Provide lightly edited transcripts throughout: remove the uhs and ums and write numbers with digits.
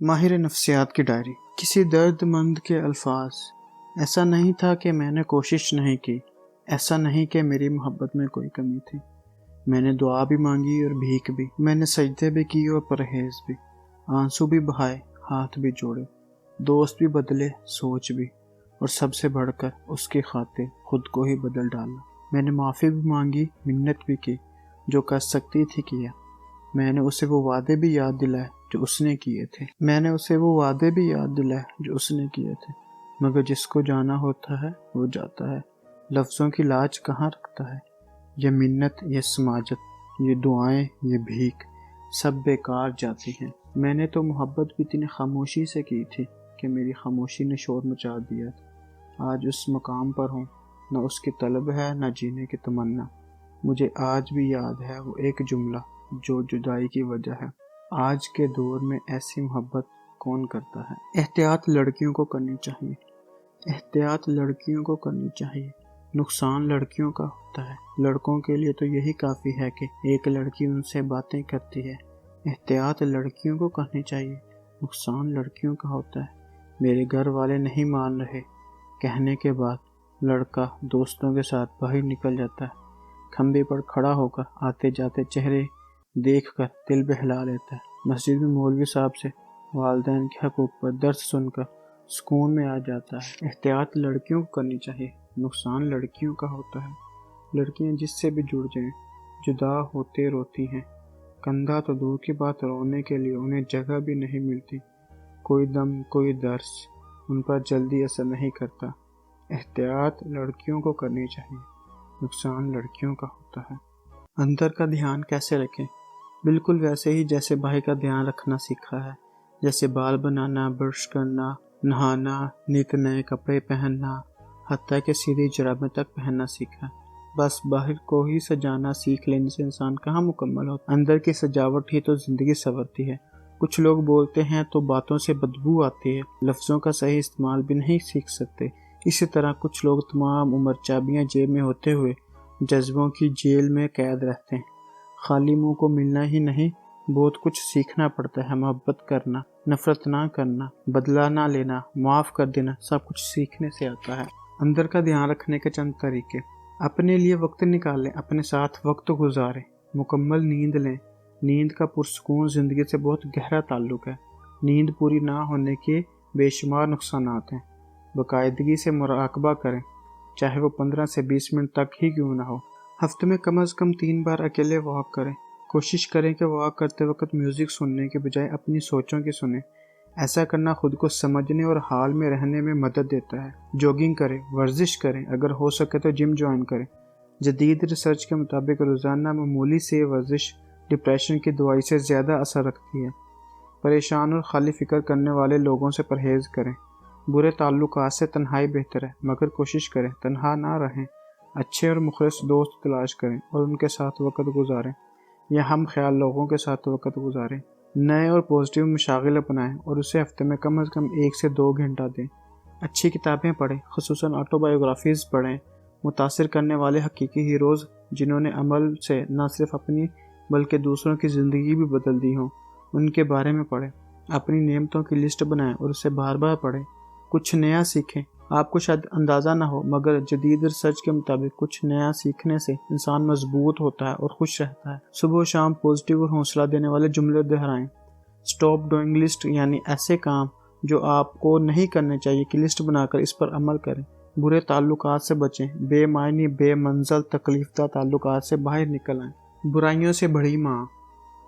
ماہر نفسیات کی ڈائری۔ کسی درد مند کے الفاظ۔ ایسا نہیں تھا کہ میں نے کوشش نہیں کی، ایسا نہیں کہ میری محبت میں کوئی کمی تھی۔ میں نے دعا بھی مانگی اور بھیک بھی، میں نے سجدے بھی کیے اور پرہیز بھی، آنسو بھی بہائے، ہاتھ بھی جوڑے، دوست بھی بدلے، سوچ بھی، اور سب سے بڑھ کر اس کی خاطر خود کو ہی بدل ڈالا۔ میں نے معافی بھی مانگی، منت بھی کی، جو کر سکتی تھی کیا۔ میں نے اسے وہ وعدے بھی یاد دلائے جو اس نے کیے تھے، مگر جس کو جانا ہوتا ہے وہ جاتا ہے۔ لفظوں کی لاج کہاں رکھتا ہے؟ یہ منت، یہ سماجت، یہ دعائیں، یہ بھیک، سب بیکار جاتی ہیں۔ میں نے تو محبت بھی اتنی خاموشی سے کی تھی کہ میری خاموشی نے شور مچا دیا تھا۔ آج اس مقام پر ہوں، نہ اس کی طلب ہے نہ جینے کی تمنا۔ مجھے آج بھی یاد ہے وہ ایک جملہ جو جدائی کی وجہ ہے۔ آج کے دور میں ایسی محبت کون کرتا ہے؟ احتیاط لڑکیوں کو کرنی چاہیے، احتیاط لڑکیوں کو کرنی چاہیے۔ نقصان لڑکیوں کا ہوتا ہے، لڑکوں کے لیے تو یہی کافی ہے کہ ایک لڑکی ان سے باتیں کرتی ہے۔ احتیاط لڑکیوں کو کرنی چاہیے، نقصان لڑکیوں کا ہوتا ہے۔ میرے گھر والے نہیں مان رہے کہنے کے بعد لڑکا دوستوں کے ساتھ باہر نکل جاتا ہے، کھمبے پر کھڑا ہو کر آتے جاتے چہرے دیکھ کر دل بہلا لیتا ہے، مسجد میں مولوی صاحب سے والدین کے حقوق پر درس سن کر سکون میں آ جاتا ہے۔ احتیاط لڑکیوں کو کرنی چاہیے، نقصان لڑکیوں کا ہوتا ہے۔ لڑکیاں جس سے بھی جڑ جائیں جدا ہوتے روتی ہیں، کندھا تو دور کی بات، رونے کے لیے انہیں جگہ بھی نہیں ملتی۔ کوئی دم، کوئی درس ان پر جلدی اثر نہیں کرتا۔ احتیاط لڑکیوں کو کرنی چاہیے، نقصان لڑکیوں کا ہوتا ہے۔ اندر کا دھیان کیسے رکھیں؟ بالکل ویسے ہی جیسے باہر کا دھیان رکھنا سیکھا ہے، جیسے بال بنانا، برش کرنا، نہانا، نت نئے کپڑے پہننا، حتیٰ کہ سیدھی جرابیں تک پہننا سیکھا۔ بس باہر کو ہی سجانا سیکھ لینے سے انسان کہاں مکمل ہوتا؟ اندر کی سجاوٹ ہی تو زندگی سنورتی ہے۔ کچھ لوگ بولتے ہیں تو باتوں سے بدبو آتی ہے، لفظوں کا صحیح استعمال بھی نہیں سیکھ سکتے۔ اسی طرح کچھ لوگ تمام عمر چابیاں جیب میں ہوتے ہوئے جذبوں کی جیل میں قید رہتے ہیں۔ خالی منہ کو ملنا ہی نہیں، بہت کچھ سیکھنا پڑتا ہے۔ محبت کرنا، نفرت نہ کرنا، بدلہ نہ لینا، معاف کر دینا، سب کچھ سیکھنے سے آتا ہے۔ اندر کا دھیان رکھنے کے چند طریقے۔ اپنے لیے وقت نکالیں، اپنے ساتھ وقت گزاریں، مکمل نیند لیں۔ نیند کا پرسکون زندگی سے بہت گہرا تعلق ہے۔ نیند پوری نہ ہونے کے بے شمار نقصانات ہیں۔ باقاعدگی سے مراقبہ کریں، چاہے وہ 15 سے 20 منٹ تک ہی کیوں نہ ہو۔ ہفتے میں کم از کم 3 بار اکیلے واک کریں۔ کوشش کریں کہ واک کرتے وقت میوزک سننے کے بجائے اپنی سوچوں کی سنیں۔ ایسا کرنا خود کو سمجھنے اور حال میں رہنے میں مدد دیتا ہے۔ جوگنگ کریں، ورزش کریں، اگر ہو سکے تو جم جوائن کریں۔ جدید ریسرچ کے مطابق روزانہ معمولی سی ورزش ڈپریشن کی دوائی سے زیادہ اثر رکھتی ہے۔ پریشان اور خالی فکر کرنے والے لوگوں سے پرہیز کریں۔ برے تعلقات سے تنہائی بہتر ہے، مگر کوشش کریں تنہا نہ رہیں۔ اچھے اور مخلص دوست تلاش کریں اور ان کے ساتھ وقت گزاریں، یا ہم خیال لوگوں کے ساتھ وقت گزاریں۔ نئے اور پازیٹیو مشاغل اپنائیں اور اسے ہفتے میں کم از کم 1 سے 2 گھنٹہ دیں۔ اچھی کتابیں پڑھیں، خصوصاً آٹو بایوگرافیز پڑھیں۔ متاثر کرنے والے حقیقی ہیروز جنہوں نے عمل سے نہ صرف اپنی بلکہ دوسروں کی زندگی بھی بدل دی ہوں، ان کے بارے میں پڑھیں۔ اپنی نعمتوں کی لسٹ بنائیں اور اسے بار بار پڑھیں۔ کچھ نیا سیکھیں۔ آپ کو شاید اندازہ نہ ہو، مگر جدید ریسرچ کے مطابق کچھ نیا سیکھنے سے انسان مضبوط ہوتا ہے اور خوش رہتا ہے۔ صبح و شام پازیٹیو اور حوصلہ دینے والے جملے دہرائیں۔ اسٹاپ ڈوئنگ لسٹ، یعنی ایسے کام جو آپ کو نہیں کرنے چاہیے کی لسٹ بنا کر اس پر عمل کریں۔ برے تعلقات سے بچیں، بے معنی، بے منزل، تکلیف دہ تعلقات سے باہر نکل آئیں۔ برائیوں سے بھری ماں۔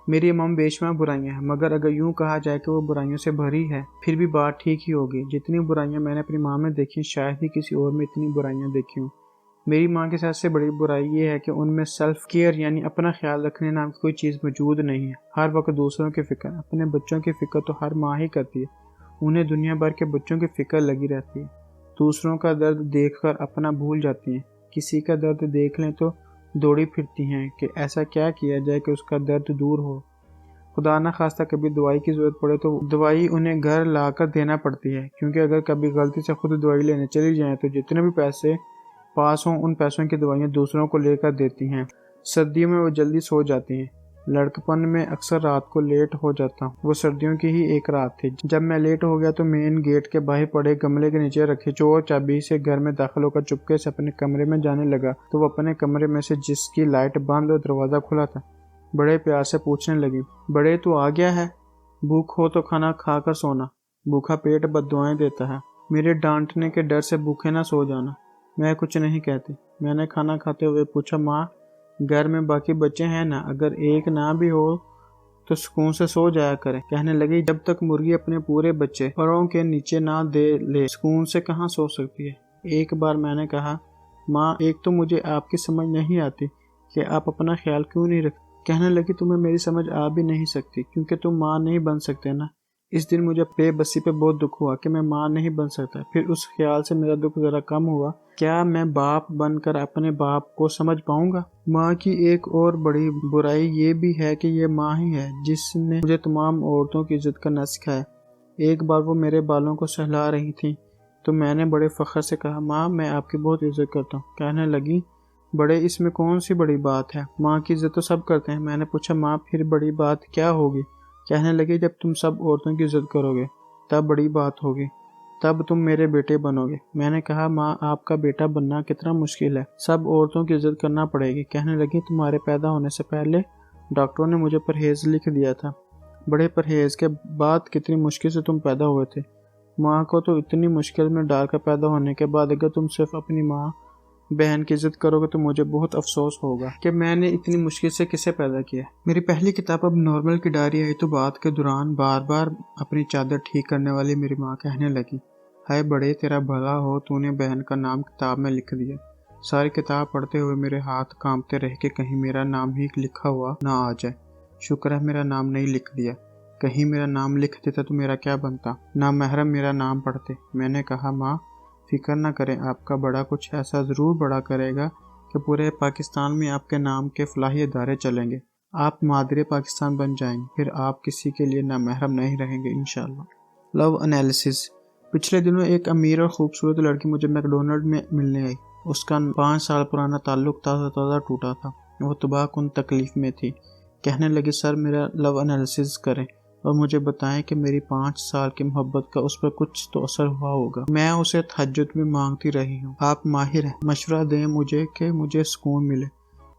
میری ماں بے شمار برائیاں ہیں، مگر اگر یوں کہا جائے کہ وہ برائیوں سے بھری ہے، پھر بھی بات ٹھیک ہی ہوگی۔ جتنی برائیاں میں نے اپنی ماں میں دیکھی، شاید ہی کسی اور میں اتنی برائیاں دیکھی ہوں۔ میری ماں کی سب سے بڑی برائی یہ ہے کہ ان میں سیلف کیئر یعنی اپنا خیال رکھنے نام کی کوئی چیز موجود نہیں ہے۔ ہر وقت دوسروں کی فکر، اپنے بچوں کی فکر تو ہر ماں ہی کرتی ہے، انہیں دنیا بھر کے بچوں کی فکر لگی رہتی ہے۔ دوسروں کا درد دیکھ کر اپنا بھول جاتی ہیں، کسی کا درد دیکھ لیں تو دوڑی پھرتی ہیں کہ ایسا کیا کیا جائے کہ اس کا درد دور ہو۔ خدا نہ خواستہ کبھی دوائی کی ضرورت پڑے تو دوائی انہیں گھر لا کر دینا پڑتی ہے، کیونکہ اگر کبھی غلطی سے خود دوائی لینے چلی جائیں تو جتنے بھی پیسے پاس ہوں ان پیسوں کی دوائیاں دوسروں کو لے کر دیتی ہیں۔ سردیوں میں وہ جلدی سو جاتی ہیں، لڑکپن میں اکثر رات کو لیٹ ہو جاتا ہوں۔ وہ سردیوں کی ہی ایک رات تھی جب میں لیٹ ہو گیا تو مین گیٹ کے باہر پڑے گملے کے نیچے رکھے چور چابی سے گھر میں داخل ہو کر چپکے سے اپنے کمرے میں جانے لگا تو وہ اپنے کمرے میں سے جس کی لائٹ بند اور دروازہ کھلا تھا بڑے پیار سے پوچھنے لگی، بڑے تو آ گیا ہے؟ بھوک ہو تو کھانا کھا کر سونا، بھوکا پیٹ بد دعائیں دیتا ہے۔ میرے ڈانٹنے کے ڈر سے بھوکے نہ سو جانا۔ میں کچھ نہیں کہتی۔ میں نے کھانا کھاتے ہوئے پوچھا، ماں گھر میں باقی بچے ہیں نا؟ اگر ایک نہ بھی ہو تو سکون سے سو جایا کرے۔ کہنے لگی، جب تک مرغی اپنے پورے بچے پروں کے نیچے نہ دے لے سکون سے کہاں سو سکتی ہے۔ ایک بار میں نے کہا، ماں ایک تو مجھے آپ کی سمجھ نہیں آتی کہ آپ اپنا خیال کیوں نہیں رکھتے۔ کہنے لگی، تمہیں میری سمجھ آ بھی نہیں سکتی کیونکہ تم ماں نہیں بن سکتے نا۔ اس دن مجھے بے بسی پہ بہت دکھ ہوا کہ میں ماں نہیں بن سکتا۔ پھر اس خیال سے میرا دکھ ذرا کم ہوا۔ کیا میں باپ بن کر اپنے باپ کو سمجھ پاؤں گا؟ ماں کی ایک اور بڑی برائی یہ بھی ہے کہ یہ ماں ہی ہے جس نے مجھے تمام عورتوں کی عزت کرنا سکھایا۔ ایک بار وہ میرے بالوں کو سہلا رہی تھی تو میں نے بڑے فخر سے کہا، ماں میں آپ کی بہت عزت کرتا ہوں۔ کہنے لگی، بڑے اس میں کون سی بڑی بات ہے؟ ماں کی عزت تو سب کرتے ہیں۔ میں نے پوچھا، ماں پھر بڑی بات کیا ہوگی؟ کہنے لگی، جب تم سب عورتوں کی عزت کرو گے تب بڑی بات ہوگی، تب تم میرے بیٹے بنو گے۔ میں نے کہا، ماں آپ کا بیٹا بننا کتنا مشکل ہے، سب عورتوں کی عزت کرنا پڑے گی۔ کہنے لگی، تمہارے پیدا ہونے سے پہلے ڈاکٹروں نے مجھے پرہیز لکھ دیا تھا، بڑے پرہیز کے بعد کتنی مشکل سے تم پیدا ہوئے تھے۔ ماں کو تو اتنی مشکل میں ڈال کر پیدا ہونے کے بعد اگر تم صرف اپنی ماں بہن کی عزت کرو گے تو مجھے بہت افسوس ہوگا کہ میں نے اتنی مشکل سے کسے پیدا کیا۔ میری پہلی کتاب اب نارمل کی ڈائری آئی تو بات کے دوران بار بار اپنی چادر ٹھیک کرنے والی میری ماں کہنے لگی، ہائے بڑے تیرا بھلا ہو، تو نے بہن کا نام کتاب میں لکھ دیا۔ ساری کتاب پڑھتے ہوئے میرے ہاتھ کانپتے رہے کہ کہیں میرا نام ہی لکھا ہوا نہ آ جائے۔ شکر ہے میرا نام نہیں لکھ دیا، کہیں میرا نام لکھ دیتا تو میرا کیا بنتا، نامحرم میرا نام پڑھتے۔ میں نے کہا، ماں فکر نہ کریں، آپ کا بڑا کچھ ایسا ضرور بڑا کرے گا کہ پورے پاکستان میں آپ کے نام کے فلاحی ادارے چلیں گے، آپ مادر پاکستان بن جائیں گے، پھر آپ کسی کے لیے نامحرم نہیں رہیں گے انشاءاللہ۔ لو انالیسس۔ پچھلے دنوں ایک امیر اور خوبصورت لڑکی مجھے میکڈونلڈ میں ملنے آئی۔ اس کا 5 سال پرانا تعلق تازہ ٹوٹا تھا، وہ تباہ کن تکلیف میں تھی۔ کہنے لگی، سر میرا لو انالیسس کریں اور مجھے بتائیں کہ میری 5 سال کی محبت کا اس پر کچھ تو اثر ہوا ہوگا۔ میں اسے تہجد میں مانگتی رہی ہوں، آپ ماہر ہیں، مشورہ دیں مجھے کہ مجھے سکون ملے۔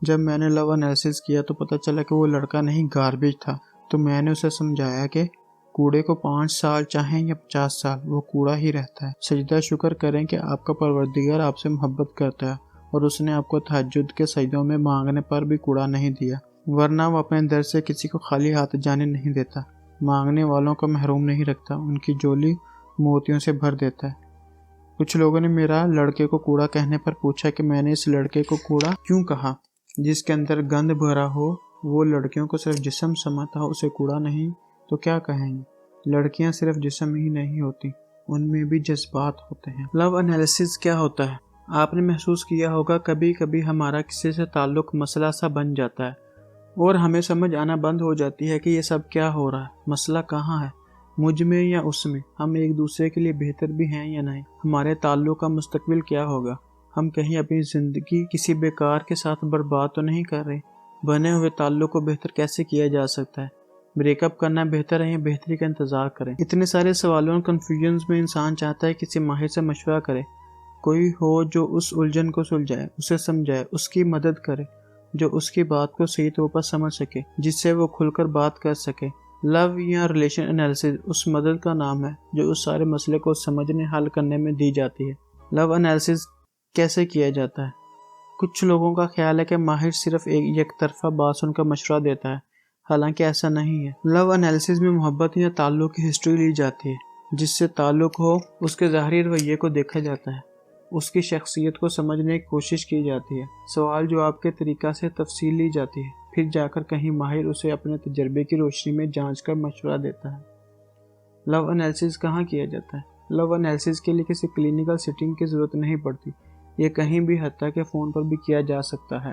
جب میں نے لو انالیسس کیا تو پتہ چلا کہ وہ لڑکا نہیں گاربیج تھا، تو میں نے اسے سمجھایا کہ کوڑے کو 5 سال چاہیں یا 50 سال وہ کوڑا ہی رہتا ہے۔ سجدہ شکر کریں کہ آپ کا پروردگار آپ سے محبت کرتا ہے اور اس نے آپ کو تہجد کے سجدوں میں مانگنے پر بھی کوڑا نہیں دیا، ورنہ وہ اپنے در سے کسی کو خالی ہاتھ جانے نہیں دیتا، مانگنے والوں کو محروم نہیں رکھتا، ان کی جولی موتیوں سے بھر دیتا ہے۔ کچھ لوگوں نے میرا لڑکے کو کوڑا کہنے پر پوچھا کہ میں نے اس لڑکے کو کوڑا کیوں کہا؟ جس کے اندر گند بھرا ہو، وہ لڑکیوں کو صرف جسم سمجھتا ہو، اسے کوڑا نہیں تو کیا کہیں گے؟ لڑکیاں صرف جسم ہی نہیں ہوتی، ان میں بھی جذبات ہوتے ہیں۔ لو انالیسس کیا ہوتا ہے؟ آپ نے محسوس کیا ہوگا کبھی کبھی ہمارا کسی سے تعلق مسئلہ سا بن جاتا ہے اور ہمیں سمجھ آنا بند ہو جاتی ہے کہ یہ سب کیا ہو رہا ہے، مسئلہ کہاں ہے، مجھ میں یا اس میں، ہم ایک دوسرے کے لیے بہتر بھی ہیں یا نہیں، ہمارے تعلق کا مستقبل کیا ہوگا، ہم کہیں اپنی زندگی کسی بیکار کے ساتھ برباد تو نہیں کر رہے، بنے ہوئے تعلق کو بہتر کیسے کیا جا سکتا ہے، بریک اپ کرنا بہتر ہے یا بہتری کا انتظار کریں؟ اتنے سارے سوالوں اور کنفیوژنز میں انسان چاہتا ہے کسی ماہر سے مشورہ کرے، کوئی ہو جو اس الجھن کو سلجھائے، اسے سمجھائے، اس کی مدد کرے، جو اس کی بات کو صحیح طور پر سمجھ سکے، جس سے وہ کھل کر بات کر سکے۔ لو یا ریلیشن انالیسس اس مدد کا نام ہے جو اس سارے مسئلے کو سمجھنے حل کرنے میں دی جاتی ہے۔ لو انالیسس کیسے کیا جاتا ہے؟ کچھ لوگوں کا خیال ہے کہ ماہر صرف یک طرفہ بات سن کر مشورہ دیتا ہے، حالانکہ ایسا نہیں ہے۔ لو انالیسس میں محبت یا تعلق کی ہسٹری لی جاتی ہے، جس سے تعلق ہو اس کے ظاہری رویے کو دیکھا جاتا ہے، اس کی شخصیت کو سمجھنے کی کوشش کی جاتی ہے، سوال جواب کے طریقہ سے تفصیل لی جاتی ہے، پھر جا کر کہیں ماہر اسے اپنے تجربے کی روشنی میں جانچ کر مشورہ دیتا ہے۔ لو انالیسس کہاں کیا جاتا ہے؟ لو انالیسس کے لیے کسی کلینکل سیٹنگ کی ضرورت نہیں پڑتی، یہ کہیں بھی حتیٰ کہ فون پر بھی کیا جا سکتا ہے۔